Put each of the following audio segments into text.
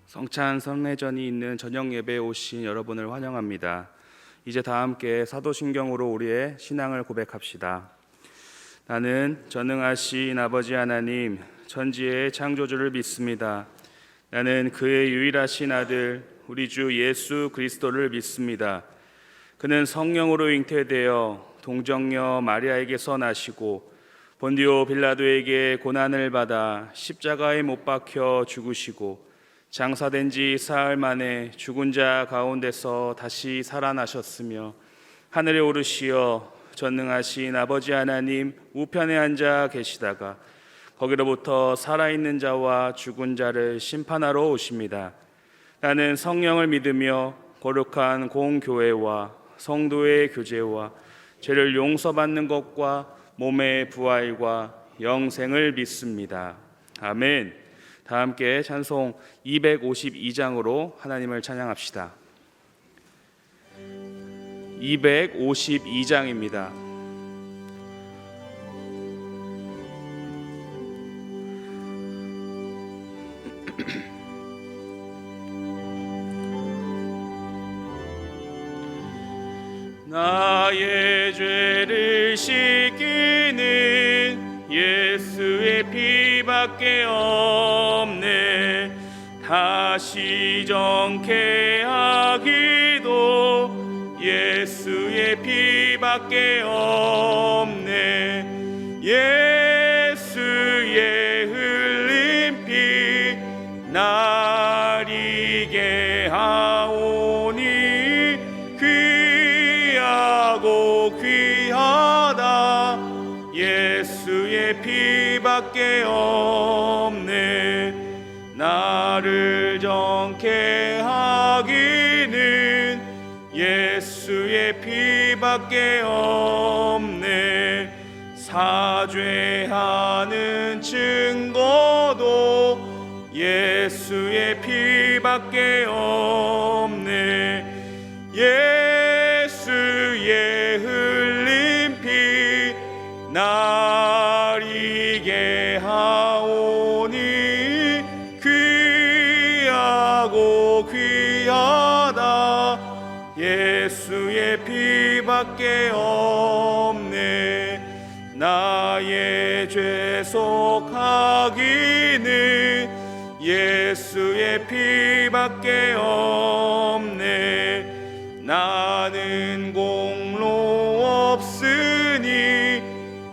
성찬 성례전이 있는 저녁 예배에 오신 여러분을 환영합니다. 이제 다 함께 사도신경으로 우리의 신앙을 고백합시다. 나는 전능하신 아버지 하나님, 천지의 창조주를 믿습니다. 나는 그의 유일하신 아들, 우리 주 예수 그리스도를 믿습니다. 그는 성령으로 잉태되어 동정녀 마리아에게서 나시고 본디오 빌라도에게 고난을 받아 십자가에 못 박혀 죽으시고 장사된 지 사흘 만에 죽은 자 가운데서 다시 살아나셨으며 하늘에 오르시어 전능하신 아버지 하나님 우편에 앉아 계시다가 거기로부터 살아있는 자와 죽은 자를 심판하러 오십니다. 나는 성령을 믿으며 거룩한 공교회와 성도의 교제와 죄를 용서받는 것과 몸의 부활과 영생을 믿습니다. 아멘. 다 함께 찬송 252장으로 하나님을 찬양합시다. 252장입니다. 나의 죄를 씻기는 예수의 피밖에 없네. 다시 정케하기도 예수의 피밖에 없네. 예수의 흘린 피 날 이게 하오니 귀하고 귀하다. 예수의 피밖에 없네. 나를 정케 하기는 예수의 피밖에 없네. 사죄하는 증거도 예수의 피밖에 없네. 예수의 흘린 피 날 이게 하오니 귀하고 귀하다. 예수의 피밖에 없네. 나의 죄 속하기는 예수의 피밖에 없네. 나는 공로 없으니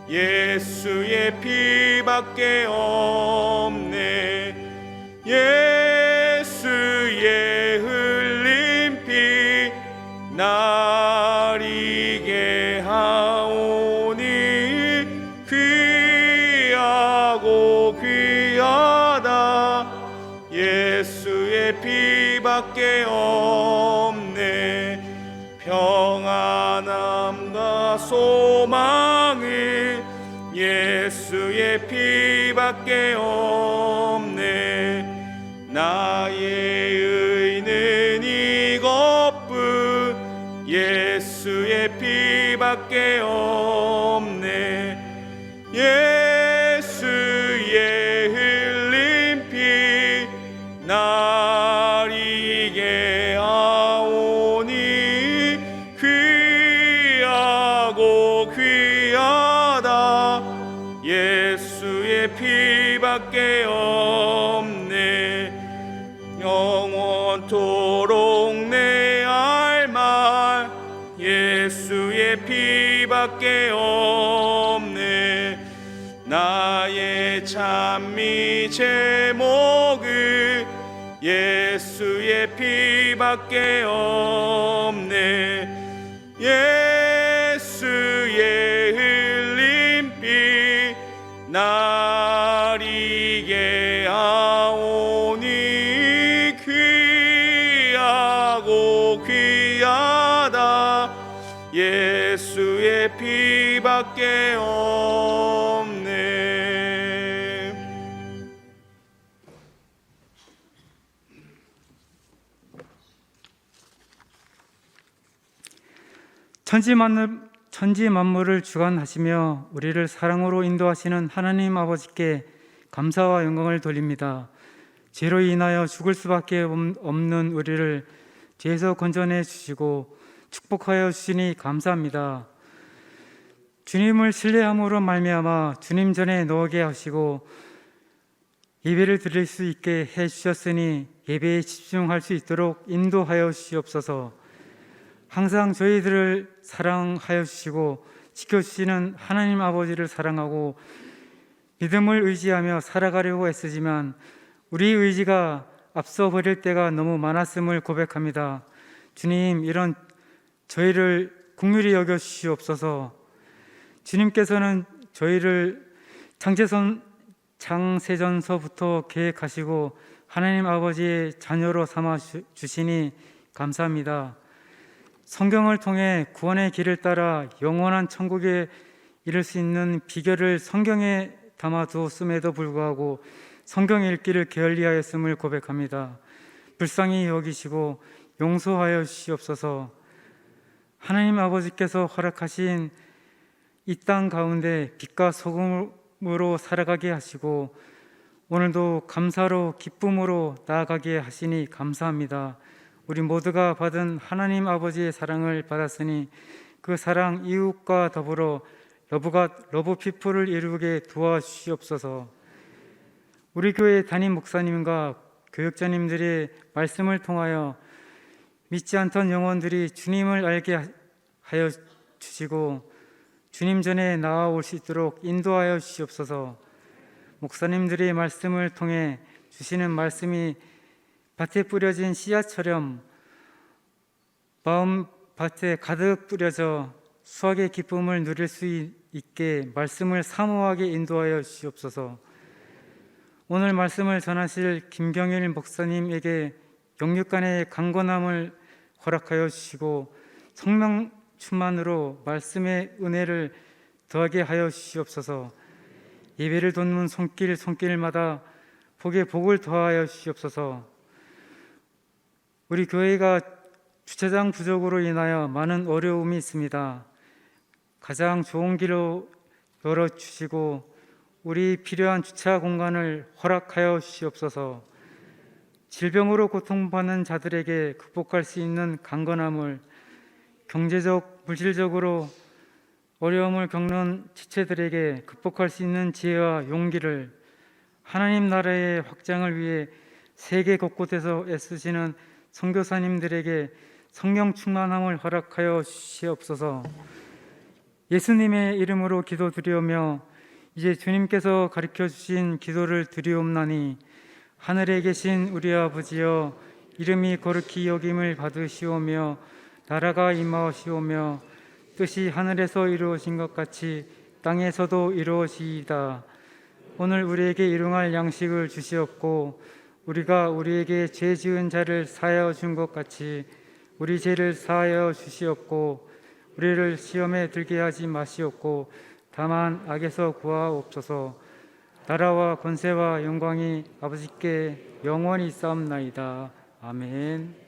예수의 피밖에 없네. 예수의 흘린 피 날 이게 하오니 귀하고 귀하다. 예수의 피밖에 없네. 평안함과 소망을 예수의 피밖에 없네. 나의 의는 이것뿐 예수의 피밖에 없네. 예수의 흘린 피 날 이게 하오니 귀하고 귀하다. 예수의 피밖에 없네. 영원토록 내 알말 예수의 피밖에 없네. 나의 찬미 제목을 예수의 피밖에 없네. 예수의 흘린 피 날 이게 하오니 귀하고 귀하다. 예수의 피밖에 없네. 천지 만물을 주관하시며 우리를 사랑으로 인도하시는 하나님 아버지께 감사와 영광을 돌립니다. 죄로 인하여 죽을 수밖에 없는 우리를 죄에서 건져내 주시고 축복하여 주시니 감사합니다. 주님을 신뢰함으로 말미암아 주님 전에 나오게 하시고 예배를 드릴 수 있게 해 주셨으니 예배에 집중할 수 있도록 인도하여 주시옵소서. 항상 저희들을 사랑하여 주시고 지켜주시는 하나님 아버지를 사랑하고 믿음을 의지하며 살아가려고 애쓰지만 우리 의지가 앞서 버릴 때가 너무 많았음을 고백합니다. 주님, 이런 저희를 긍휼히 여겨 주시옵소서. 주님께서는 저희를 창세전서부터 계획하시고 하나님 아버지의 자녀로 삼아 주시니 감사합니다. 성경을 통해 구원의 길을 따라 영원한 천국에 이를 수 있는 비결을 성경에 담아두었음에도 불구하고 성경 읽기를 게을리하였음을 고백합니다. 불쌍히 여기시고 용서하여 주시옵소서. 하나님 아버지께서 허락하신 이 땅 가운데 빛과 소금으로 살아가게 하시고 오늘도 감사로 기쁨으로 나아가게 하시니 감사합니다. 우리 모두가 받은 하나님 아버지의 사랑을 받았으니 그 사랑 이웃과 더불어 러브 피플을 이루게 도와주시옵소서. 우리 교회 담임 목사님과 교육자님들의 말씀을 통하여 믿지 않던 영혼들이 주님을 알게 하여 주시고 주님 전에 나아올 수 있도록 인도하여 주시옵소서. 목사님들의 말씀을 통해 주시는 말씀이 밭에 뿌려진 씨앗처럼 마음 밭에 가득 뿌려져 수확의 기쁨을 누릴 수 있게 말씀을 사모하게 인도하여 주시옵소서. 오늘 말씀을 전하실 김경일 목사님에게 영육간의 강건함을 허락하여 주시고 성령 충만으로 말씀의 은혜를 더하게 하여 주시옵소서. 예배를 돕는 손길마다 복에 복을 더하여 주시옵소서. 우리 교회가 주차장 부족으로 인하여 많은 어려움이 있습니다. 가장 좋은 길로 열어주시고 우리 필요한 주차 공간을 허락하여 주시옵소서. 질병으로 고통받는 자들에게 극복할 수 있는 강건함을, 경제적, 물질적으로 어려움을 겪는 지체들에게 극복할 수 있는 지혜와 용기를, 하나님 나라의 확장을 위해 세계 곳곳에서 애쓰시는 선교사님들에게 성령 충만함을 허락하여 주시옵소서. 예수님의 이름으로 기도드리오며 이제 주님께서 가르쳐 주신 기도를 드리옵나니, 하늘에 계신 우리 아버지여, 이름이 거룩히 여김을 받으시오며 나라가 임하시오며 뜻이 하늘에서 이루어진 것 같이 땅에서도 이루어지이다. 오늘 우리에게 일용할 양식을 주시옵고 우리가 우리에게 죄 지은 자를 사하여 준 것 같이 우리 죄를 사하여 주시옵고 우리를 시험에 들게 하지 마시옵고 다만 악에서 구하옵소서. 나라와 권세와 영광이 아버지께 영원히 있사옵나이다. 아멘.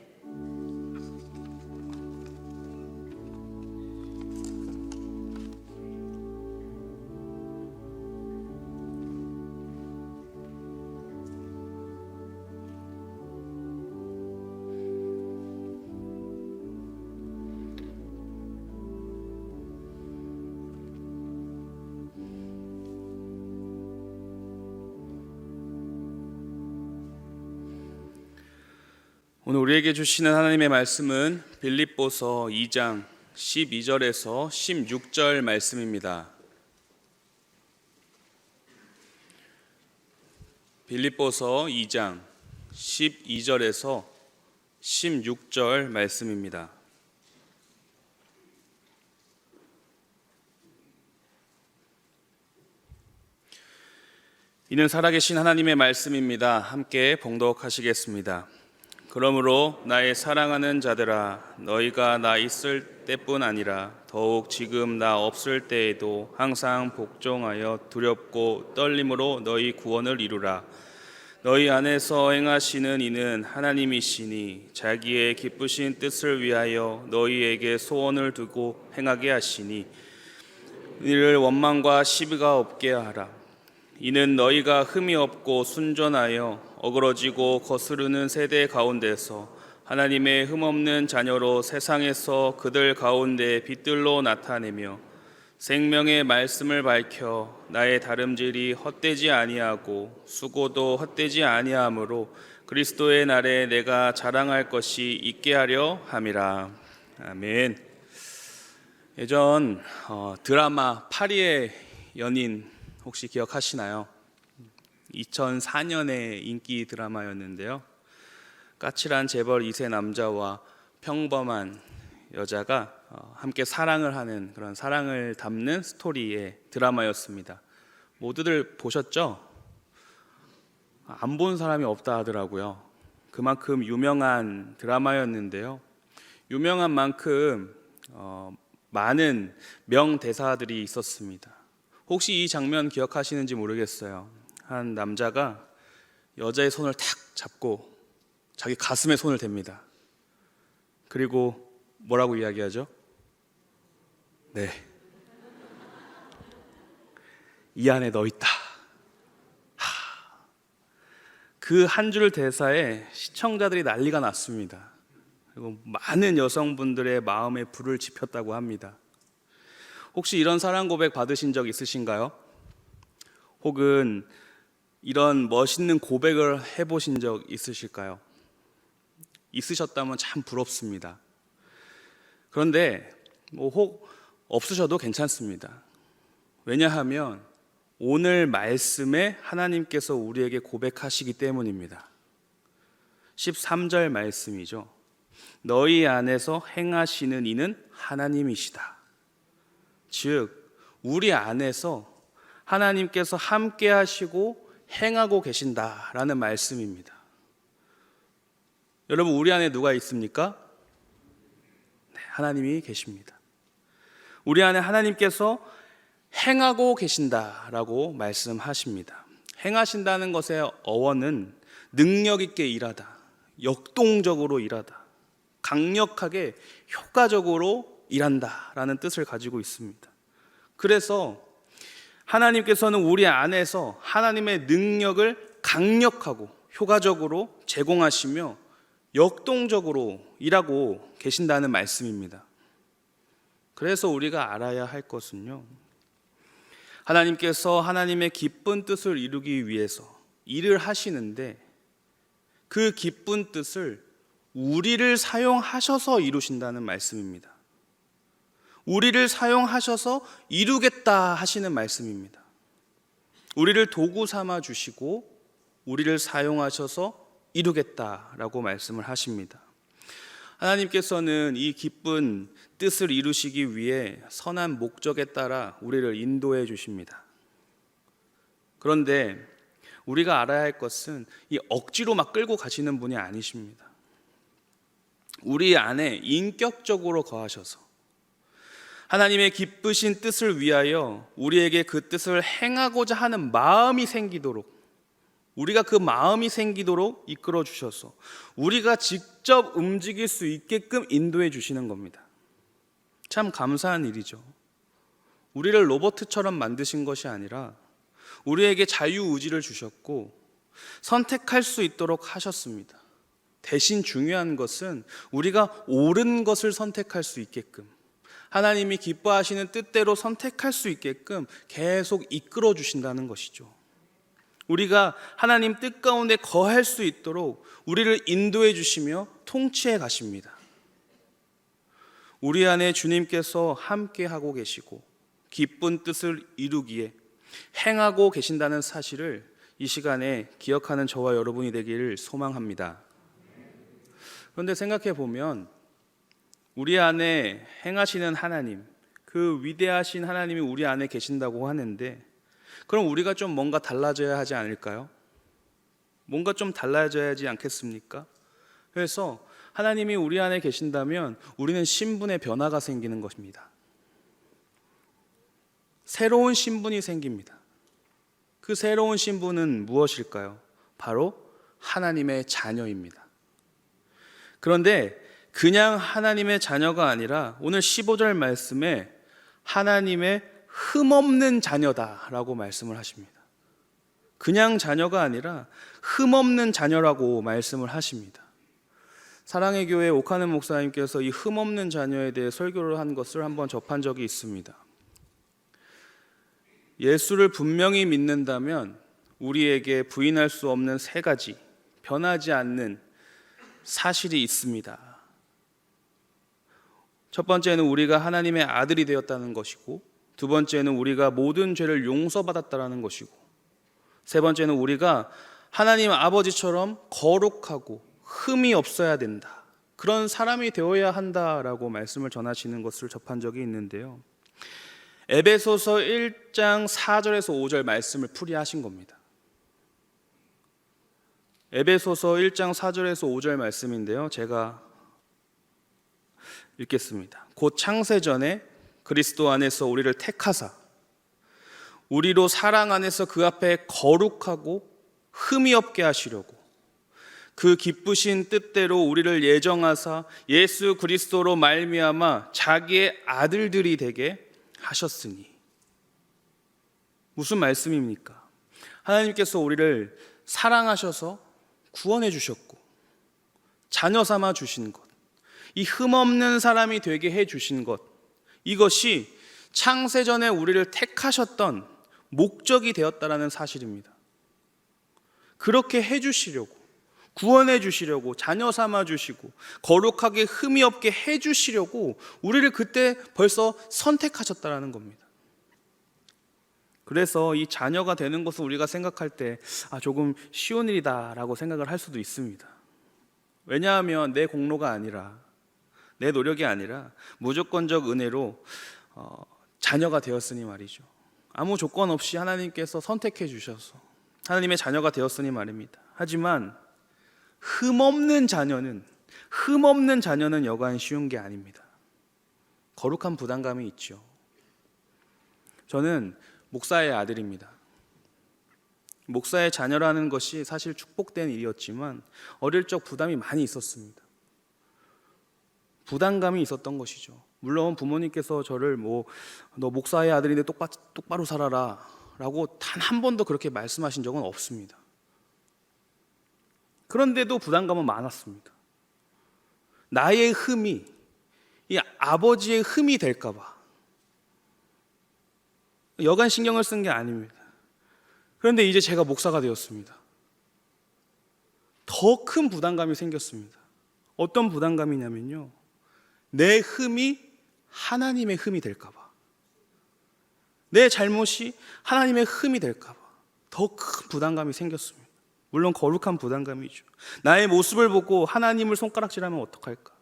오늘 우리에게 주시는 하나님의 말씀은 빌립보서 2장 12절에서 16절 말씀입니다. 빌립보서 2장 12절에서 16절 말씀입니다. 이는 살아계신 하나님의 말씀입니다. 함께 봉독하시겠습니다. 그러므로 나의 사랑하는 자들아, 너희가 나 있을 때뿐 아니라 더욱 지금 나 없을 때에도 항상 복종하여 두렵고 떨림으로 너희 구원을 이루라. 너희 안에서 행하시는 이는 하나님이시니 자기의 기쁘신 뜻을 위하여 너희에게 소원을 두고 행하게 하시니 이를 원망과 시비가 없게 하라. 이는 너희가 흠이 없고 순전하여 어그러지고 거스르는 세대 가운데서 하나님의 흠없는 자녀로 세상에서 그들 가운데 빛들로 나타내며 생명의 말씀을 밝혀 나의 다름질이 헛되지 아니하고 수고도 헛되지 아니하므로 그리스도의 날에 내가 자랑할 것이 있게 하려 함이라. 아멘. 예전 드라마 파리의 연인 혹시 기억하시나요? 2004년에 인기 드라마였는데요. 까칠한 재벌 2세 남자와 평범한 여자가 함께 사랑을 하는 그런 사랑을 담는 스토리의 드라마였습니다. 모두들 보셨죠? 안 본 사람이 없다 하더라고요. 그만큼 유명한 드라마였는데요. 유명한 만큼 많은 명대사들이 있었습니다. 혹시 이 장면 기억하시는지 모르겠어요. 한 남자가 여자의 손을 탁 잡고 자기 가슴에 손을 댑니다. 그리고 뭐라고 이야기하죠? 네, 이 안에 너 있다. 그 한 줄 대사에 시청자들이 난리가 났습니다. 그리고 많은 여성분들의 마음에 불을 지폈다고 합니다. 혹시 이런 사랑 고백 받으신 적 있으신가요? 혹은 이런 멋있는 고백을 해보신 적 있으실까요? 있으셨다면 참 부럽습니다. 그런데 혹 없으셔도 괜찮습니다. 왜냐하면 오늘 말씀에 하나님께서 우리에게 고백하시기 때문입니다. 13절 말씀이죠. 너희 안에서 행하시는 이는 하나님이시다. 즉 우리 안에서 하나님께서 함께 하시고 행하고 계신다라는 말씀입니다. 여러분, 우리 안에 누가 있습니까? 네, 하나님이 계십니다. 우리 안에 하나님께서 행하고 계신다라고 말씀하십니다. 행하신다는 것의 어원은 능력 있게 일하다, 역동적으로 일하다, 강력하게 효과적으로 일한다라는 뜻을 가지고 있습니다. 그래서 하나님께서는 우리 안에서 하나님의 능력을 강력하고 효과적으로 제공하시며 역동적으로 일하고 계신다는 말씀입니다. 그래서 우리가 알아야 할 것은요, 하나님께서 하나님의 기쁜 뜻을 이루기 위해서 일을 하시는데 그 기쁜 뜻을 우리를 사용하셔서 이루신다는 말씀입니다. 우리를 사용하셔서 이루겠다 하시는 말씀입니다. 우리를 도구 삼아 주시고 우리를 사용하셔서 이루겠다라고 말씀을 하십니다. 하나님께서는 이 기쁜 뜻을 이루시기 위해 선한 목적에 따라 우리를 인도해 주십니다. 그런데 우리가 알아야 할 것은 이 억지로 막 끌고 가시는 분이 아니십니다. 우리 안에 인격적으로 거하셔서 하나님의 기쁘신 뜻을 위하여 우리에게 그 뜻을 행하고자 하는 마음이 생기도록, 우리가 그 마음이 생기도록 이끌어 주셔서 우리가 직접 움직일 수 있게끔 인도해 주시는 겁니다. 참 감사한 일이죠. 우리를 로봇처럼 만드신 것이 아니라 우리에게 자유의지를 주셨고 선택할 수 있도록 하셨습니다. 대신 중요한 것은 우리가 옳은 것을 선택할 수 있게끔, 하나님이 기뻐하시는 뜻대로 선택할 수 있게끔 계속 이끌어 주신다는 것이죠. 우리가 하나님 뜻 가운데 거할 수 있도록 우리를 인도해 주시며 통치해 가십니다. 우리 안에 주님께서 함께 하고 계시고 기쁜 뜻을 이루기에 행하고 계신다는 사실을 이 시간에 기억하는 저와 여러분이 되기를 소망합니다. 그런데 생각해 보면 우리 안에 행하시는 하나님, 그 위대하신 하나님이 우리 안에 계신다고 하는데, 그럼 우리가 좀 뭔가 달라져야 하지 않을까요? 뭔가 좀 달라져야 하지 않겠습니까? 그래서 하나님이 우리 안에 계신다면 우리는 신분의 변화가 생기는 것입니다. 새로운 신분이 생깁니다. 그 새로운 신분은 무엇일까요? 바로 하나님의 자녀입니다. 그런데 그냥 하나님의 자녀가 아니라 오늘 15절 말씀에 하나님의 흠없는 자녀다라고 말씀을 하십니다. 그냥 자녀가 아니라 흠없는 자녀라고 말씀을 하십니다. 사랑의 교회 옥하는 목사님께서 이 흠없는 자녀에 대해 설교를 한 것을 한번 접한 적이 있습니다. 예수를 분명히 믿는다면 우리에게 부인할 수 없는 세 가지 변하지 않는 사실이 있습니다. 첫 번째는 우리가 하나님의 아들이 되었다는 것이고, 두 번째는 우리가 모든 죄를 용서받았다는 것이고, 세 번째는 우리가 하나님 아버지처럼 거룩하고 흠이 없어야 된다, 그런 사람이 되어야 한다라고 말씀을 전하시는 것을 접한 적이 있는데요. 에베소서 1장 4절에서 5절 말씀을 풀이하신 겁니다. 에베소서 1장 4절에서 5절 말씀인데요, 제가 읽겠습니다. 곧 창세전에 그리스도 안에서 우리를 택하사 우리로 사랑 안에서 그 앞에 거룩하고 흠이 없게 하시려고 그 기쁘신 뜻대로 우리를 예정하사 예수 그리스도로 말미암아 자기의 아들들이 되게 하셨으니. 무슨 말씀입니까? 하나님께서 우리를 사랑하셔서 구원해 주셨고 자녀 삼아 주신 것, 이 흠없는 사람이 되게 해 주신 것, 이것이 창세전에 우리를 택하셨던 목적이 되었다라는 사실입니다. 그렇게 해 주시려고, 구원해 주시려고, 자녀 삼아 주시고 거룩하게 흠이 없게 해 주시려고 우리를 그때 벌써 선택하셨다라는 겁니다. 그래서 이 자녀가 되는 것을 우리가 생각할 때 조금 쉬운 일이다라고 생각을 할 수도 있습니다. 왜냐하면 내 공로가 아니라, 내 노력이 아니라 무조건적 은혜로 자녀가 되었으니 말이죠. 아무 조건 없이 하나님께서 선택해 주셔서 하나님의 자녀가 되었으니 말입니다. 하지만 흠없는 자녀는 여간 쉬운 게 아닙니다. 거룩한 부담감이 있죠. 저는 목사의 아들입니다. 목사의 자녀라는 것이 사실 축복된 일이었지만 어릴 적 부담이 많이 있었습니다. 부담감이 있었던 것이죠. 물론 부모님께서 저를 너 목사의 아들인데 똑바로 살아라 라고 단 한 번도 그렇게 말씀하신 적은 없습니다. 그런데도 부담감은 많았습니다. 나의 흠이 이 아버지의 흠이 될까 봐 여간 신경을 쓴 게 아닙니다. 그런데 이제 제가 목사가 되었습니다. 더 큰 부담감이 생겼습니다. 어떤 부담감이냐면요, 내 흠이 하나님의 흠이 될까 봐, 내 잘못이 하나님의 흠이 될까 봐 더 큰 부담감이 생겼습니다. 물론 거룩한 부담감이죠. 나의 모습을 보고 하나님을 손가락질하면 어떡할까?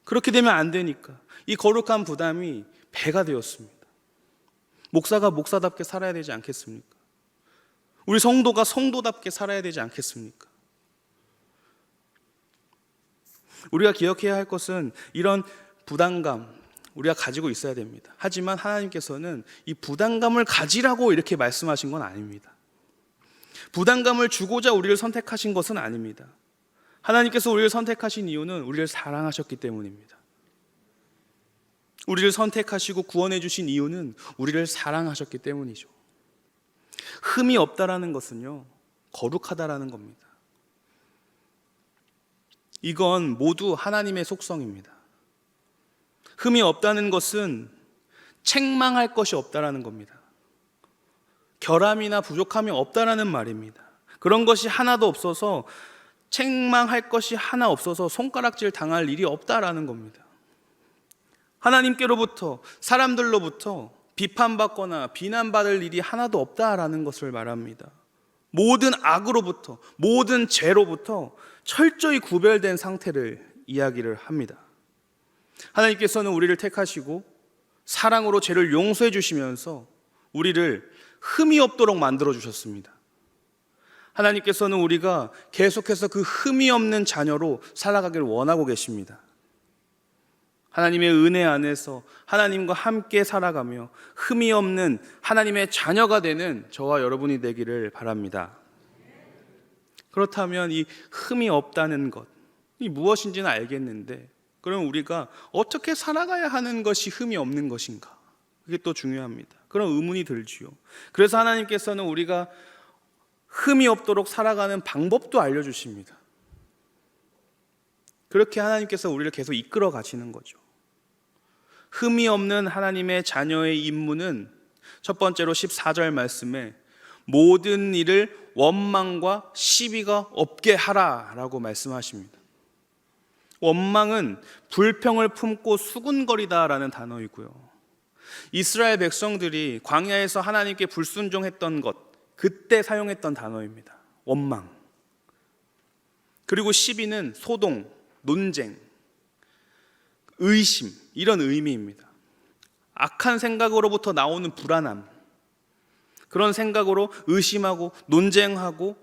그렇게 되면 안 되니까 이 거룩한 부담이 배가 되었습니다. 목사가 목사답게 살아야 되지 않겠습니까? 우리 성도가 성도답게 살아야 되지 않겠습니까? 우리가 기억해야 할 것은 이런 부담감 우리가 가지고 있어야 됩니다. 하지만 하나님께서는 이 부담감을 가지라고 이렇게 말씀하신 건 아닙니다. 부담감을 주고자 우리를 선택하신 것은 아닙니다. 하나님께서 우리를 선택하신 이유는 우리를 사랑하셨기 때문입니다. 우리를 선택하시고 구원해 주신 이유는 우리를 사랑하셨기 때문이죠. 흠이 없다라는 것은요, 거룩하다라는 겁니다. 이건 모두 하나님의 속성입니다. 흠이 없다는 것은 책망할 것이 없다라는 겁니다. 결함이나 부족함이 없다라는 말입니다. 그런 것이 하나도 없어서, 책망할 것이 하나 없어서 손가락질 당할 일이 없다라는 겁니다. 하나님께로부터, 사람들로부터 비판받거나 비난받을 일이 하나도 없다라는 것을 말합니다. 모든 악으로부터, 모든 죄로부터 철저히 구별된 상태를 이야기를 합니다. 하나님께서는 우리를 택하시고 사랑으로 죄를 용서해 주시면서 우리를 흠이 없도록 만들어 주셨습니다. 하나님께서는 우리가 계속해서 그 흠이 없는 자녀로 살아가기를 원하고 계십니다. 하나님의 은혜 안에서 하나님과 함께 살아가며 흠이 없는 하나님의 자녀가 되는 저와 여러분이 되기를 바랍니다. 그렇다면 이 흠이 없다는 것, 이 무엇인지는 알겠는데, 그럼 우리가 어떻게 살아가야 하는 것이 흠이 없는 것인가? 그게 또 중요합니다. 그런 의문이 들지요. 그래서 하나님께서는 우리가 흠이 없도록 살아가는 방법도 알려주십니다. 그렇게 하나님께서 우리를 계속 이끌어 가시는 거죠. 흠이 없는 하나님의 자녀의 임무는 첫 번째로 14절 말씀에 모든 일을 원망과 시비가 없게 하라라고 말씀하십니다. 원망은 불평을 품고 수군거리다라는 단어이고요. 이스라엘 백성들이 광야에서 하나님께 불순종했던 것, 그때 사용했던 단어입니다. 원망. 그리고 시비는 소동, 논쟁, 의심, 이런 의미입니다. 악한 생각으로부터 나오는 불안함, 그런 생각으로 의심하고 논쟁하고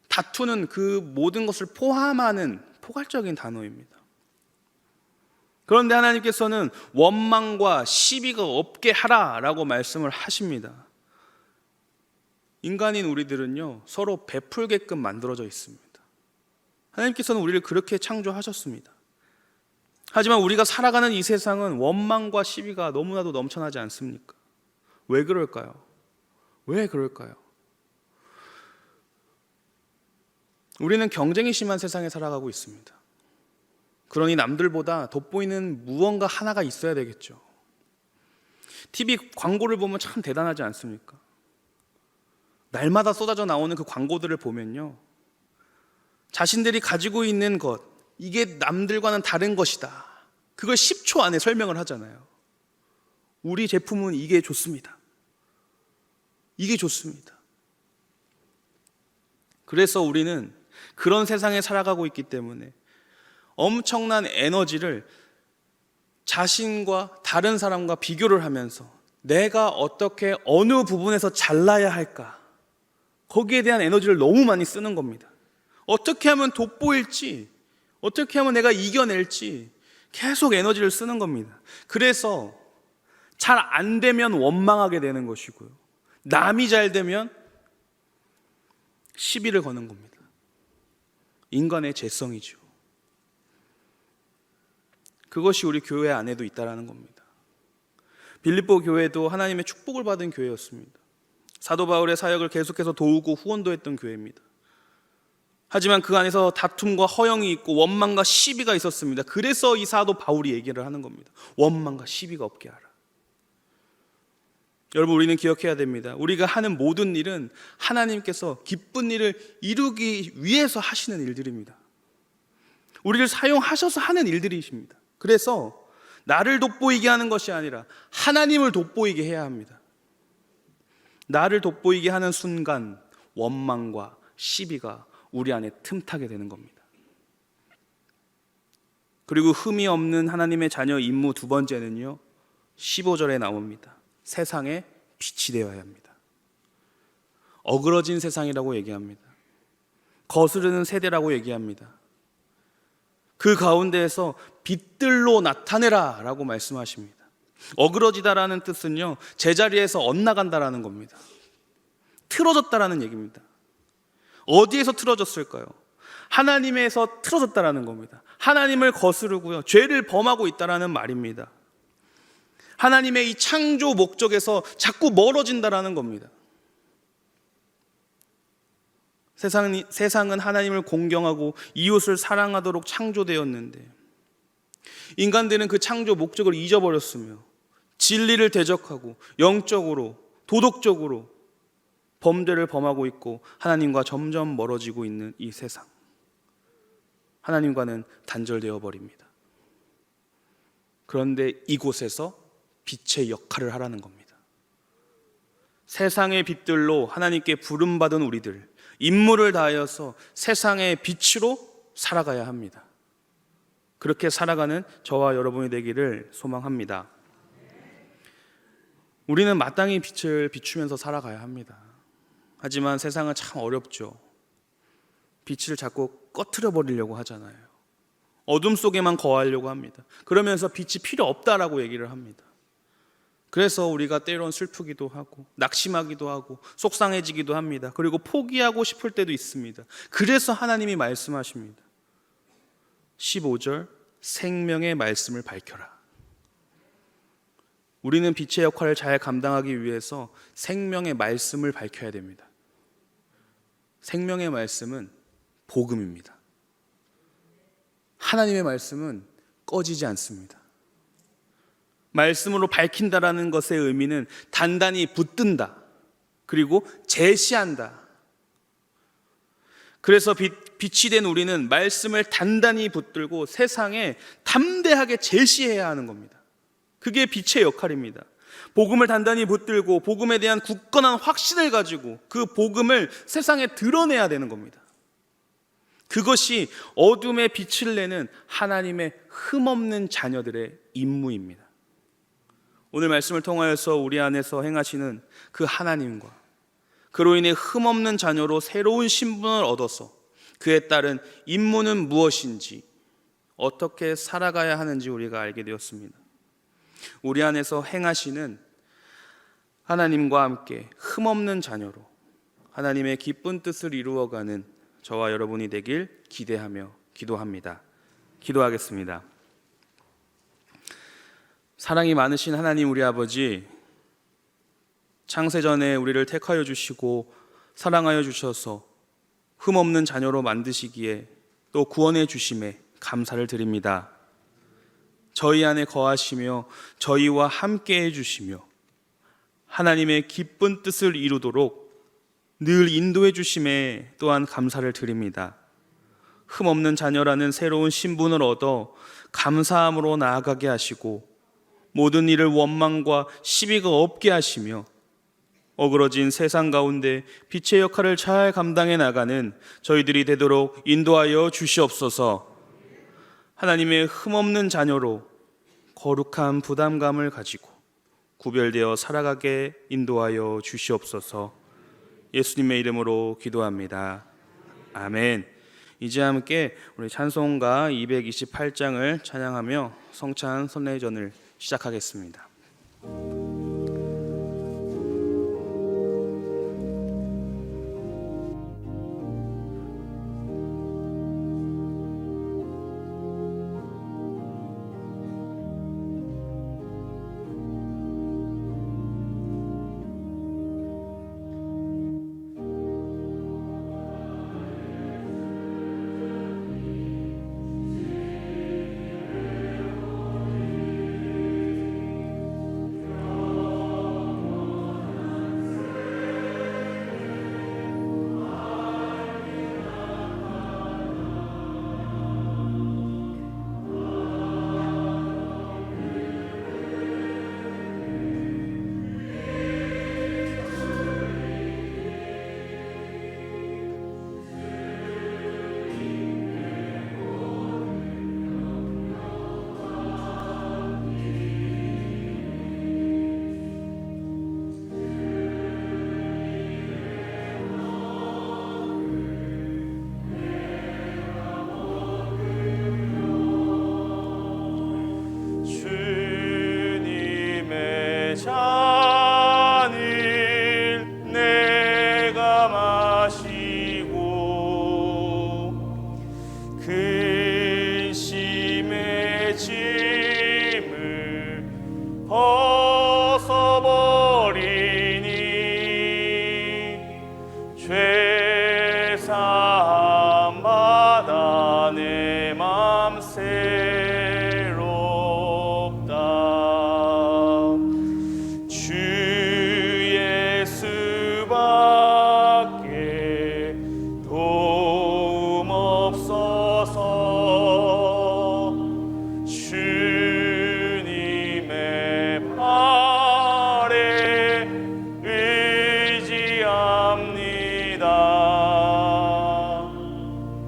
다투는 그 모든 것을 포함하는 포괄적인 단어입니다. 그런데 하나님께서는 원망과 시비가 없게 하라라고 말씀을 하십니다. 인간인 우리들은요, 서로 베풀게끔 만들어져 있습니다. 하나님께서는 우리를 그렇게 창조하셨습니다. 하지만 우리가 살아가는 이 세상은 원망과 시비가 너무나도 넘쳐나지 않습니까? 왜 그럴까요? 왜 그럴까요? 우리는 경쟁이 심한 세상에 살아가고 있습니다. 그러니 남들보다 돋보이는 무언가 하나가 있어야 되겠죠. TV 광고를 보면 참 대단하지 않습니까? 날마다 쏟아져 나오는 그 광고들을 보면요, 자신들이 가지고 있는 것, 이게 남들과는 다른 것이다, 그걸 10초 안에 설명을 하잖아요. 우리 제품은 이게 좋습니다. 이게 좋습니다. 그래서 우리는 그런 세상에 살아가고 있기 때문에 엄청난 에너지를 자신과 다른 사람과 비교를 하면서 내가 어떻게 어느 부분에서 잘나야 할까, 거기에 대한 에너지를 너무 많이 쓰는 겁니다. 어떻게 하면 돋보일지, 어떻게 하면 내가 이겨낼지 계속 에너지를 쓰는 겁니다. 그래서 잘 안 되면 원망하게 되는 것이고요, 남이 잘 되면 시비를 거는 겁니다. 인간의 죄성이죠. 그것이 우리 교회 안에도 있다는 겁니다. 빌립보 교회도 하나님의 축복을 받은 교회였습니다. 사도 바울의 사역을 계속해서 도우고 후원도 했던 교회입니다. 하지만 그 안에서 다툼과 허영이 있고 원망과 시비가 있었습니다. 그래서 이 사도 바울이 얘기를 하는 겁니다. 원망과 시비가 없게 하라. 여러분, 우리는 기억해야 됩니다. 우리가 하는 모든 일은 하나님께서 기쁜 일을 이루기 위해서 하시는 일들입니다. 우리를 사용하셔서 하는 일들이십니다. 그래서 나를 돋보이게 하는 것이 아니라 하나님을 돋보이게 해야 합니다. 나를 돋보이게 하는 순간 원망과 시비가 우리 안에 틈타게 되는 겁니다. 그리고 흠이 없는 하나님의 자녀 임무 두 번째는요, 15절에 나옵니다. 세상에 빛이 되어야 합니다. 어그러진 세상이라고 얘기합니다. 거스르는 세대라고 얘기합니다. 그 가운데에서 빛들로 나타내라 라고 말씀하십니다. 어그러지다라는 뜻은요, 제자리에서 엇나간다라는 겁니다. 틀어졌다라는 얘기입니다. 어디에서 틀어졌을까요? 하나님에서 틀어졌다라는 겁니다. 하나님을 거스르고요, 죄를 범하고 있다라는 말입니다. 하나님의 이 창조 목적에서 자꾸 멀어진다라는 겁니다. 세상은 하나님을 공경하고 이웃을 사랑하도록 창조되었는데 인간들은 그 창조 목적을 잊어버렸으며 진리를 대적하고 영적으로, 도덕적으로 범죄를 범하고 있고 하나님과 점점 멀어지고 있는 이 세상, 하나님과는 단절되어 버립니다. 그런데 이곳에서 빛의 역할을 하라는 겁니다. 세상의 빛들로 하나님께 부름받은 우리들, 임무를 다하여서 세상의 빛으로 살아가야 합니다. 그렇게 살아가는 저와 여러분이 되기를 소망합니다. 우리는 마땅히 빛을 비추면서 살아가야 합니다. 하지만 세상은 참 어렵죠. 빛을 자꾸 꺼트려 버리려고 하잖아요. 어둠 속에만 거하려고 합니다. 그러면서 빛이 필요 없다라고 얘기를 합니다. 그래서 우리가 때론 슬프기도 하고 낙심하기도 하고 속상해지기도 합니다. 그리고 포기하고 싶을 때도 있습니다. 그래서 하나님이 말씀하십니다. 15절, 생명의 말씀을 밝혀라. 우리는 빛의 역할을 잘 감당하기 위해서 생명의 말씀을 밝혀야 됩니다. 생명의 말씀은 복음입니다. 하나님의 말씀은 꺼지지 않습니다. 말씀으로 밝힌다라는 것의 의미는 단단히 붙든다, 그리고 제시한다. 그래서 빛이 된 우리는 말씀을 단단히 붙들고 세상에 담대하게 제시해야 하는 겁니다. 그게 빛의 역할입니다. 복음을 단단히 붙들고 복음에 대한 굳건한 확신을 가지고 그 복음을 세상에 드러내야 되는 겁니다. 그것이 어둠의 빛을 내는 하나님의 흠없는 자녀들의 임무입니다. 오늘 말씀을 통하여서 우리 안에서 행하시는 그 하나님과 그로 인해 흠없는 자녀로 새로운 신분을 얻어서 그에 따른 임무는 무엇인지, 어떻게 살아가야 하는지 우리가 알게 되었습니다. 우리 안에서 행하시는 하나님과 함께 흠없는 자녀로 하나님의 기쁜 뜻을 이루어가는 저와 여러분이 되길 기대하며 기도합니다. 기도하겠습니다. 사랑이 많으신 하나님 우리 아버지, 창세전에 우리를 택하여 주시고 사랑하여 주셔서 흠없는 자녀로 만드시기에 또 구원해 주심에 감사를 드립니다. 저희 안에 거하시며 저희와 함께 해주시며 하나님의 기쁜 뜻을 이루도록 늘 인도해 주심에 또한 감사를 드립니다. 흠없는 자녀라는 새로운 신분을 얻어 감사함으로 나아가게 하시고 모든 일을 원망과 시비가 없게 하시며 어그러진 세상 가운데 빛의 역할을 잘 감당해 나가는 저희들이 되도록 인도하여 주시옵소서. 하나님의 흠없는 자녀로 거룩한 부담감을 가지고 구별되어 살아가게 인도하여 주시옵소서. 예수님의 이름으로 기도합니다. 아멘. 이제 함께 우리 찬송가 228장을 찬양하며 성찬 선례전을 시작하겠습니다.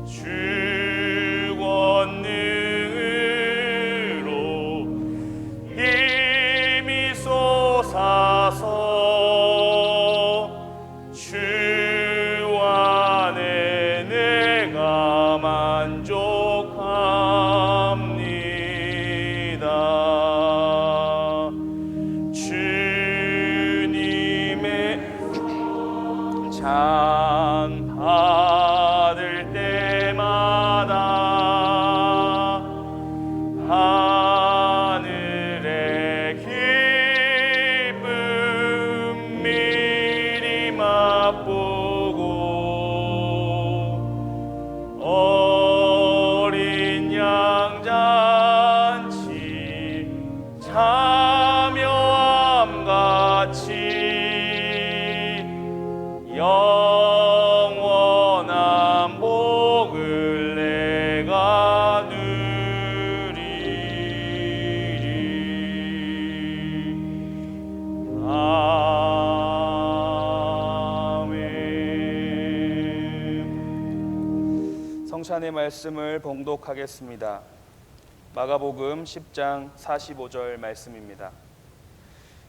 주 권능을 성찬의 말씀을 봉독하겠습니다. 마가복음 10장 45절 말씀입니다.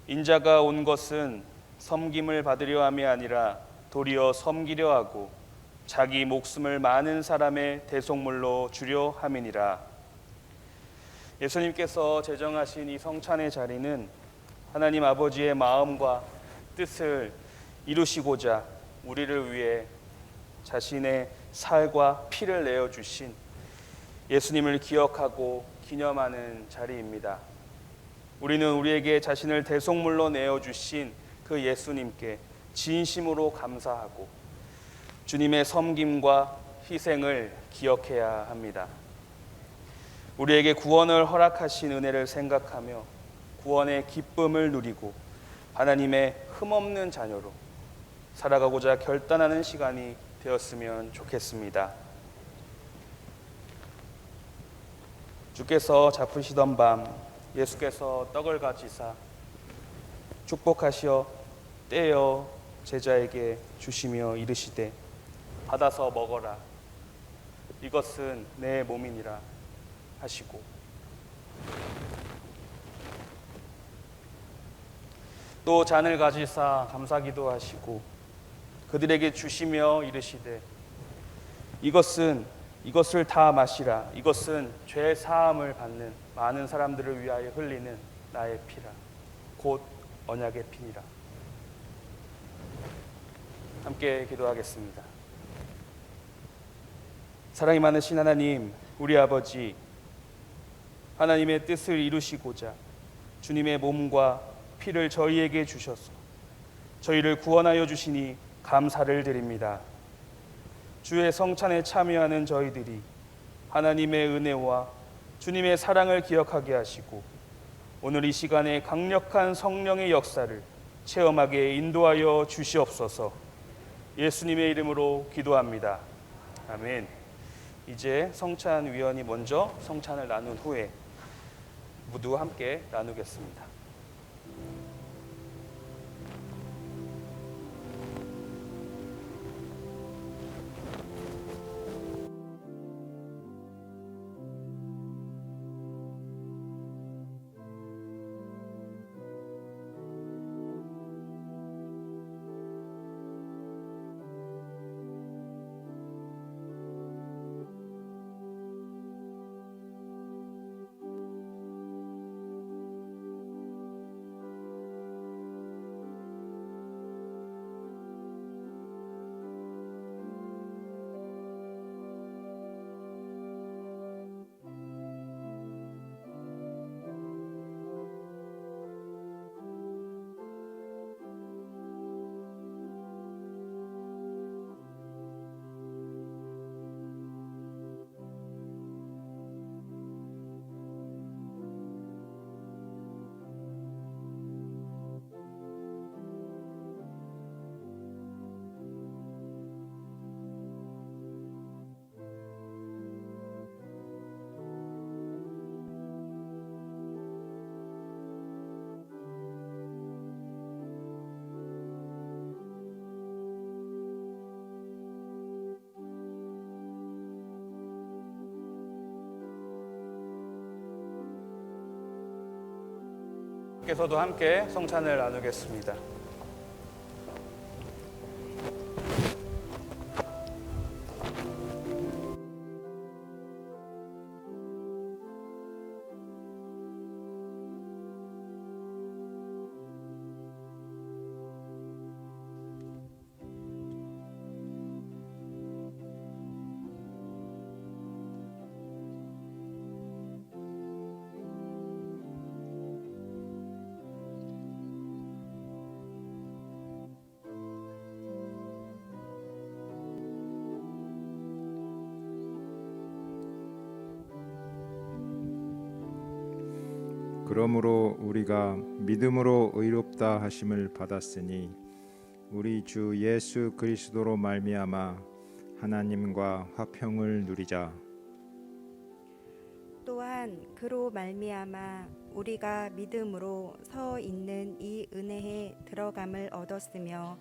인자가 온 것은 섬김을 받으려 함이 아니라 도리어 섬기려 하고 자기 목숨을 많은 사람의 대속물로 주려 함이니라. 예수님께서 제정하신 이 성찬의 자리는 하나님 아버지의 마음과 뜻을 이루시고자 우리를 위해 자신의 살과 피를 내어주신 예수님을 기억하고 기념하는 자리입니다. 우리는 우리에게 자신을 대속물로 내어주신 그 예수님께 진심으로 감사하고 주님의 섬김과 희생을 기억해야 합니다. 우리에게 구원을 허락하신 은혜를 생각하며 구원의 기쁨을 누리고 하나님의 흠없는 자녀로 살아가고자 결단하는 시간이 되었으면 좋겠습니다. 주께서 잡으시던 밤 예수께서 떡을 가지사 축복하시어 떼어 제자에게 주시며 이르시되 받아서 먹어라 이것은 내 몸이니라 하시고 또 잔을 가지사 감사기도 하시고 그들에게 주시며 이르시되 이것을 다 마시라 이것은 죄 사함을 받는 많은 사람들을 위하여 흘리는 나의 피라 곧 언약의 피니라. 함께 기도하겠습니다. 사랑이 많으신 하나님, 우리 아버지, 하나님의 뜻을 이루시고자 주님의 몸과 피를 저희에게 주셔서 저희를 구원하여 주시니 감사를 드립니다. 주의 성찬에 참여하는 저희들이 하나님의 은혜와 주님의 사랑을 기억하게 하시고 오늘 이 시간에 강력한 성령의 역사를 체험하게 인도하여 주시옵소서. 예수님의 이름으로 기도합니다. 아멘. 이제 성찬위원이 먼저 성찬을 나눈 후에 모두 함께 나누겠습니다. 께서도 함께 성찬을 나누겠습니다. 그러므로 우리가 믿음으로 의롭다 하심을 받았으니 우리 주 예수 그리스도로 말미암아 하나님과 화평을 누리자. 또한 그로 말미암아 우리가 믿음으로 서 있는 이 은혜에 들어감을 얻었으며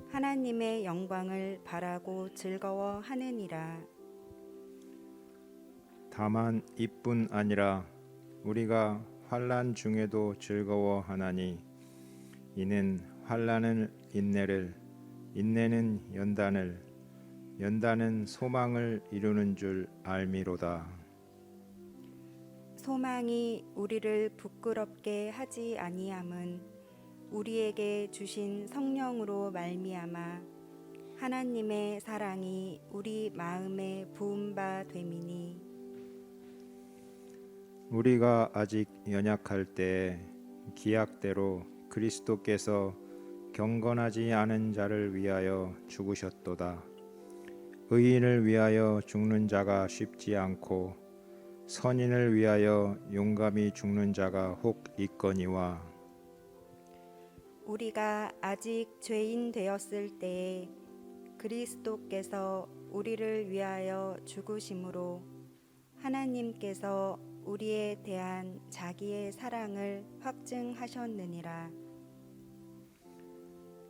하나님의 영광을 바라고 즐거워하느니라. 다만 이뿐 아니라 우리가 환난 중에도 즐거워하나니 이는 환난은 인내를, 인내는 연단을, 연단은 소망을 이루는 줄 알미로다. 소망이 우리를 부끄럽게 하지 아니함은 우리에게 주신 성령으로 말미암아 하나님의 사랑이 우리 마음에 부은 바 됨이니. 우리가 아직 연약할 때 기약대로 그리스도께서 경건하지 않은 자를 위하여 죽으셨도다. 의인을 위하여 죽는 자가 쉽지 않고 선인을 위하여 용감히 죽는 자가 혹 있거니와. 우리가 아직 죄인 되었을 때에 그리스도께서 우리를 위하여 죽으심으로 하나님께서 우리에 대한 자기의 사랑을 확증하셨느니라.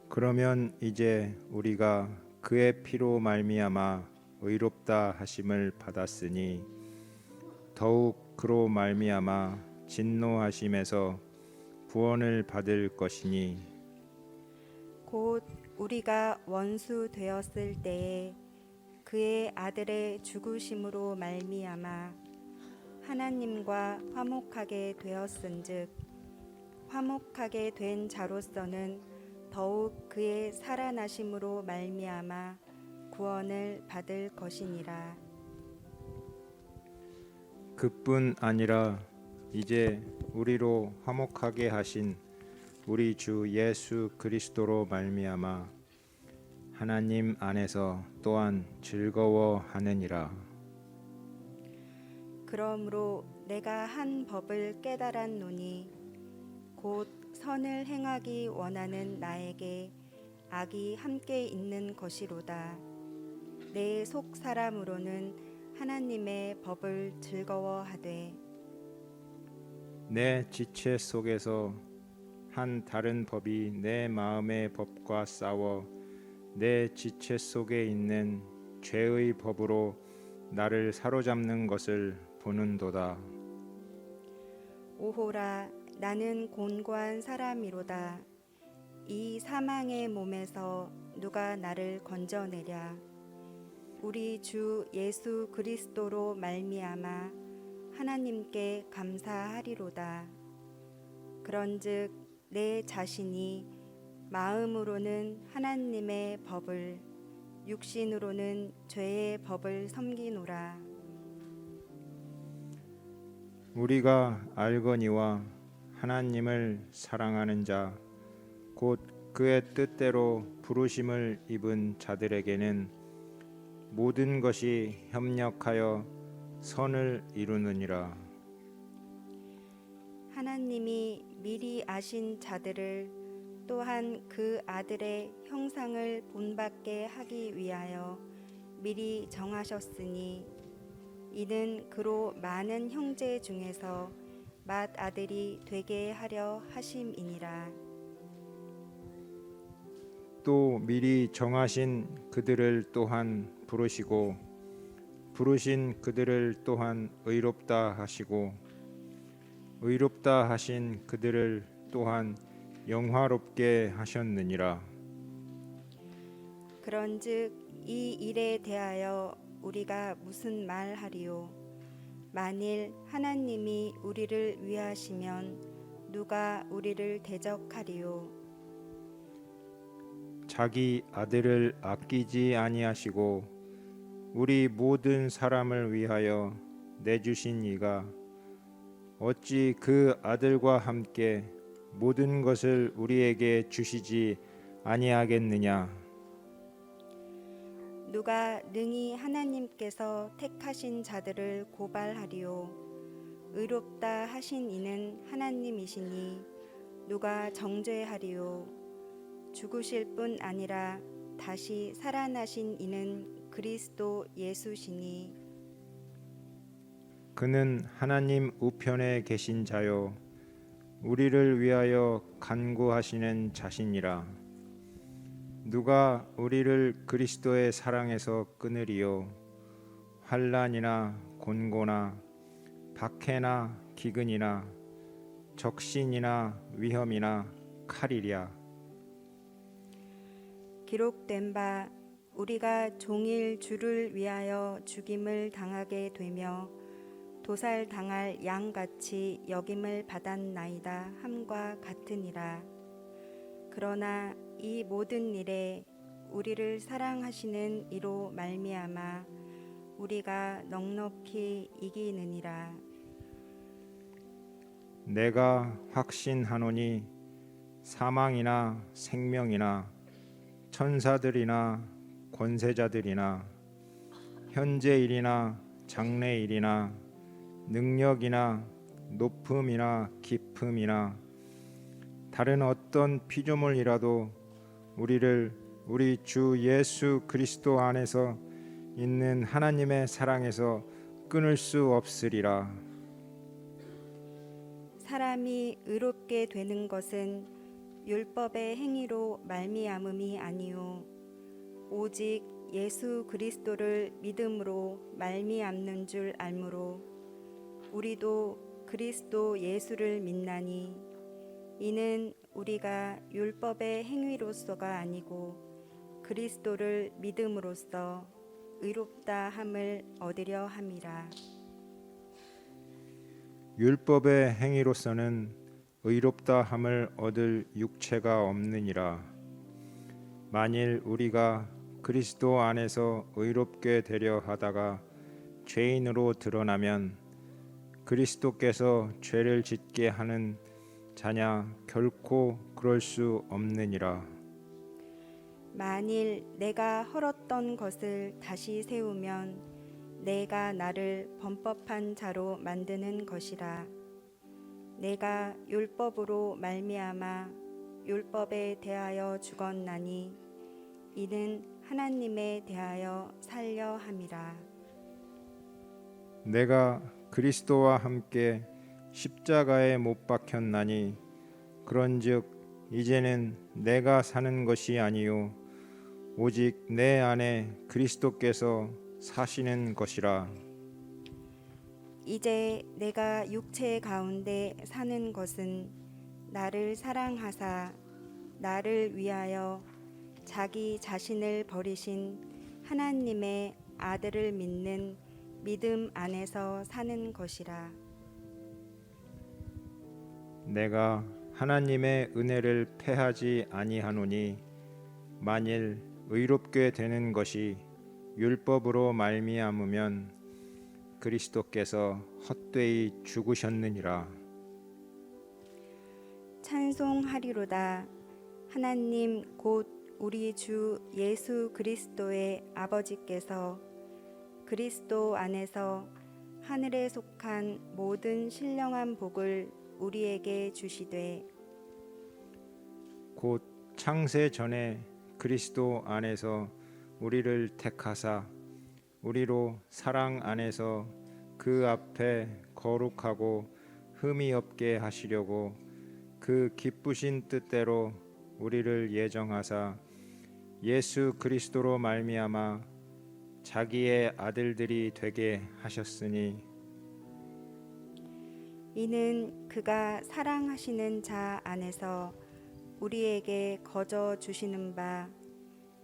그러면 이제 우리가 그의 피로 말미암아 의롭다 하심을 받았으니 더욱 그로 말미암아 진노하심에서 구원을 받을 것이니. 곧 우리가 원수 되었을 때에 그의 아들의 죽으심으로 말미암아 하나님과 화목하게 되었은즉 화목하게 된 자로서는 더욱 그의 살아나심으로 말미암아 구원을 받을 것이니라. 그뿐 아니라 이제 우리로 화목하게 하신 우리 주 예수 그리스도로 말미암아 하나님 안에서 또한 즐거워하느니라. 그러므로 내가 한 법을 깨달았노니 곧 선을 행하기 원하는 나에게 악이 함께 있는 것이로다. 내 속 사람으로는 하나님의 법을 즐거워하되 내 지체 속에서 한 다른 법이 내 마음의 법과 싸워 내 지체 속에 있는 죄의 법으로 나를 사로잡는 것을 보는도다. 오호라, 나는 곤고한 사람이로다. 이 사망의 몸에서 누가 나를 건져내랴. 우리 주 예수 그리스도로 말미암아 하나님께 감사하리로다. 그런즉 내 자신이 마음으로는 하나님의 법을, 육신으로는 죄의 법을 섬기노라. 우리가 알거니와 하나님을 사랑하는 자 곧 그의 뜻대로 부르심을 입은 자들에게는 모든 것이 협력하여 선을 이루느니라. 하나님이 미리 아신 자들을 또한 그 아들의 형상을 본받게 하기 위하여 미리 정하셨으니 이는 그로 많은 형제 중에서 맏아들이 되게 하려 하심이니라. 또 미리 정하신 그들을 또한 부르시고 부르신 그들을 또한 의롭다 하시고 의롭다 하신 그들을 또한 영화롭게 하셨느니라. 그런즉 이 일에 대하여 우리가 무슨 말하리요? 만일 하나님이 우리를 위하시면 누가 우리를 대적하리요? 자기 아들을 아끼지 아니하시고 우리 모든 사람을 위하여 내주신 이가 어찌 그 아들과 함께 모든 것을 우리에게 주시지 아니하겠느냐? 누가 능히 하나님께서 택하신 자들을 고발하리요? 의롭다 하신 이는 하나님이시니 누가 정죄하리요? 죽으실 뿐 아니라 다시 살아나신 이는 그리스도 예수시니 그는 하나님 우편에 계신 자요 우리를 위하여 간구하시는 자신이라. 누가 우리를 그리스도의 사랑에서 끊으리요? 환난이나 곤고나 박해나 기근이나 적신이나 위험이나 칼이랴. 기록된 바 우리가 종일 주를 위하여 죽임을 당하게 되며 도살 당할 양같이 여김을 받았나이다 함과 같으니라. 그러나 이 모든 일에 우리를 사랑하시는 이로 말미암아 우리가 넉넉히 이기느니라. 내가 확신하노니 사망이나 생명이나 천사들이나 권세자들이나 현재일이나 장래일이나 능력이나 높음이나 깊음이나 다른 어떤 피조물이라도 우리를 우리 주 예수 그리스도 안에서 있는 하나님의 사랑에서 끊을 수 없으리라. 사람이 의롭게 되는 것은 율법의 행위로 말미암음이 아니요 오직 예수 그리스도를 믿음으로 말미암는 줄 알므로 우리도 그리스도 예수를 믿나니 이는 우리가 율법의 행위로서가 아니고 그리스도를 믿음으로써 의롭다 함을 얻으려 함이라. 율법의 행위로서는 의롭다 함을 얻을 육체가 없느니라. 만일 우리가 그리스도 안에서 의롭게 되려 하다가 죄인으로 드러나면 그리스도께서 죄를 짓게 하는 자냐 결코 그럴 수 없느니라. 만일 내가 헐었던 것을 다시 세우면 내가 나를 범법한 자로 만드는 것이라. 내가 율법으로 말미암아 율법에 대하여 죽었나니 이는 하나님에 대하여 살려 함이라. 내가 그리스도와 함께 십자가에 못 박혔나니 그런즉 이제는 내가 사는 것이 아니요 오직 내 안에 그리스도께서 사시는 것이라. 이제 내가 육체 가운데 사는 것은 나를 사랑하사 나를 위하여 자기 자신을 버리신 하나님의 아들을 믿는 믿음 안에서 사는 것이라. 내가 하나님의 은혜를 패하지 아니하노니 만일 의롭게 되는 것이 율법으로 말미암으면 그리스도께서 헛되이 죽으셨느니라. 찬송하리로다. 하나님 곧 우리 주 예수 그리스도의 아버지께서 그리스도 안에서 하늘에 속한 모든 신령한 복을 우리에게 주시되 곧 창세 전에 그리스도 안에서 우리를 택하사 우리로 사랑 안에서 그 앞에 거룩하고 흠이 없게 하시려고 그 기쁘신 뜻대로 우리를 예정하사 예수 그리스도로 말미암아 자기의 아들들이 되게 하셨으니 이는 그가 사랑하시는 자 안에서 우리에게 거저 주시는 바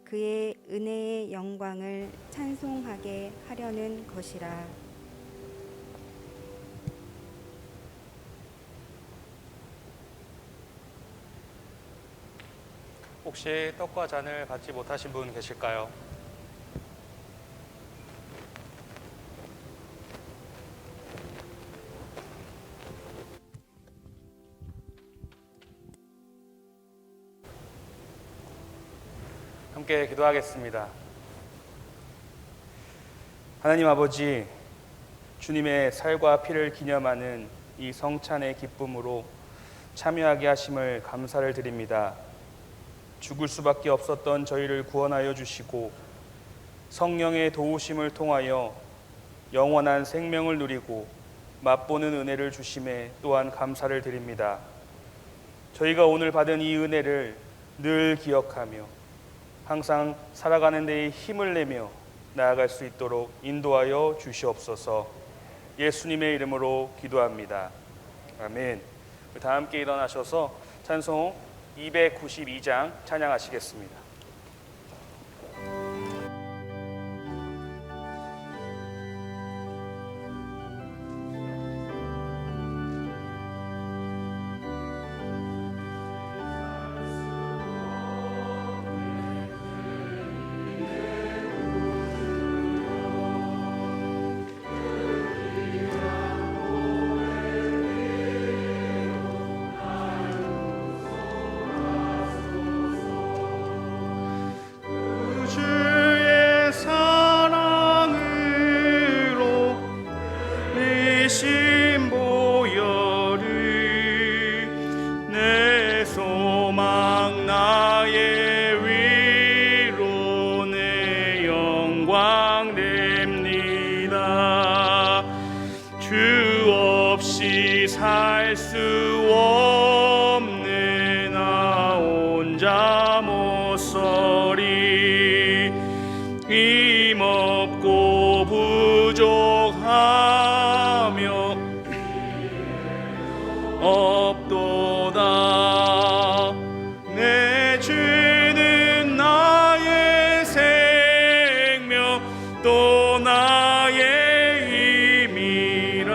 그의 은혜의 영광을 찬송하게 하려는 것이라. 혹시 떡과 잔을 받지 못하신 분 계실까요? 함께 기도하겠습니다. 하나님 아버지, 주님의 살과 피를 기념하는 이 성찬의 기쁨으로 참여하게 하심을 감사를 드립니다. 죽을 수밖에 없었던 저희를 구원하여 주시고 성령의 도우심을 통하여 영원한 생명을 누리고 맛보는 은혜를 주심에 또한 감사를 드립니다. 저희가 오늘 받은 이 은혜를 늘 기억하며 항상 살아가는 데에 힘을 내며 나아갈 수 있도록 인도하여 주시옵소서. 예수님의 이름으로 기도합니다. 아멘. 다 함께 일어나셔서 찬송 292장 찬양하시겠습니다. 살 수 없네 나 혼자 못 서리 힘없고 부족하며 없도다 내 주는 나의 생명 또 나의 힘이라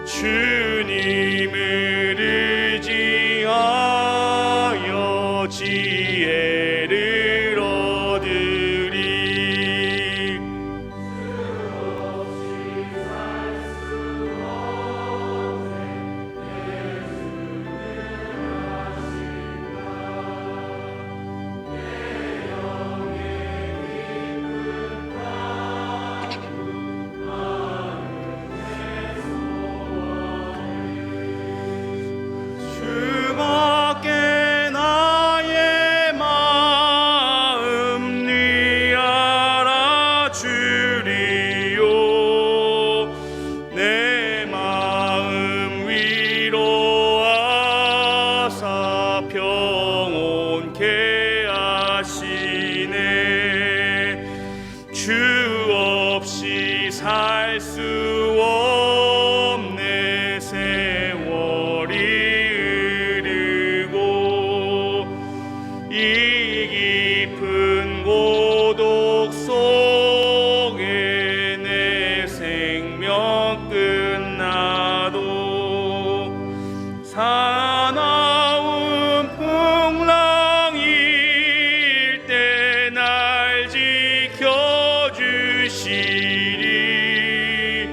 주님을 의지하여 지혜를 얻으리 주밖에 나의 마음 네 알아주리요 내 마음 위로하사 평온케 하시네 주 없이 살 수 없네 세월이 흐르고 이 깊은 고독 속에 내 생명 끝나도 사나운 풍랑일 때 날 지켜주시리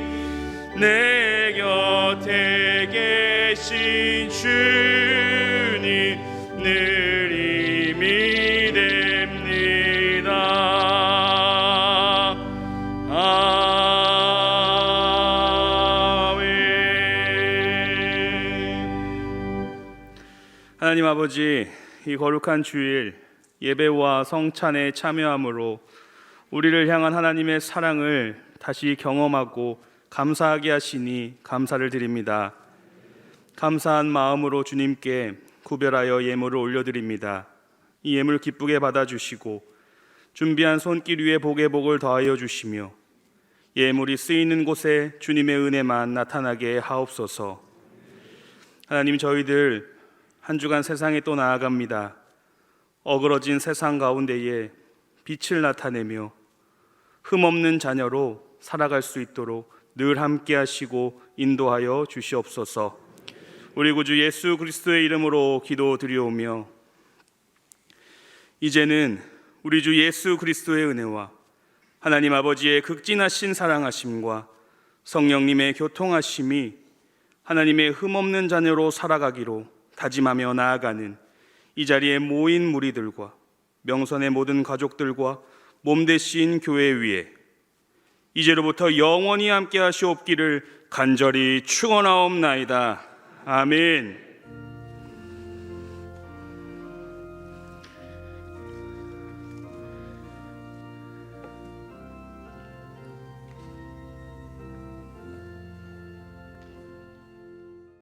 내 곁에 계신 주님 늘 힘이 됩니다. 아멘. 하나님 아버지, 이 거룩한 주일 예배와 성찬에 참여함으로 우리를 향한 하나님의 사랑을 다시 경험하고 감사하게 하시니 감사를 드립니다. 감사한 마음으로 주님께 구별하여 예물을 올려드립니다. 이 예물 기쁘게 받아주시고 준비한 손길 위에 복의 복을 더하여 주시며 예물이 쓰이는 곳에 주님의 은혜만 나타나게 하옵소서. 하나님, 저희들 한 주간 세상에 또 나아갑니다. 어그러진 세상 가운데에 빛을 나타내며 흠없는 자녀로 살아갈 수 있도록 늘 함께 하시고 인도하여 주시옵소서. 우리 구주 예수 그리스도의 이름으로 기도드리오며 이제는 우리 주 예수 그리스도의 은혜와 하나님 아버지의 극진하신 사랑하심과 성령님의 교통하심이 하나님의 흠없는 자녀로 살아가기로 다짐하며 나아가는 이 자리에 모인 무리들과 명선의 모든 가족들과 몸되신 교회 위에 이제로부터 영원히 함께 하시옵기를 간절히 축원하옵나이다. 아멘.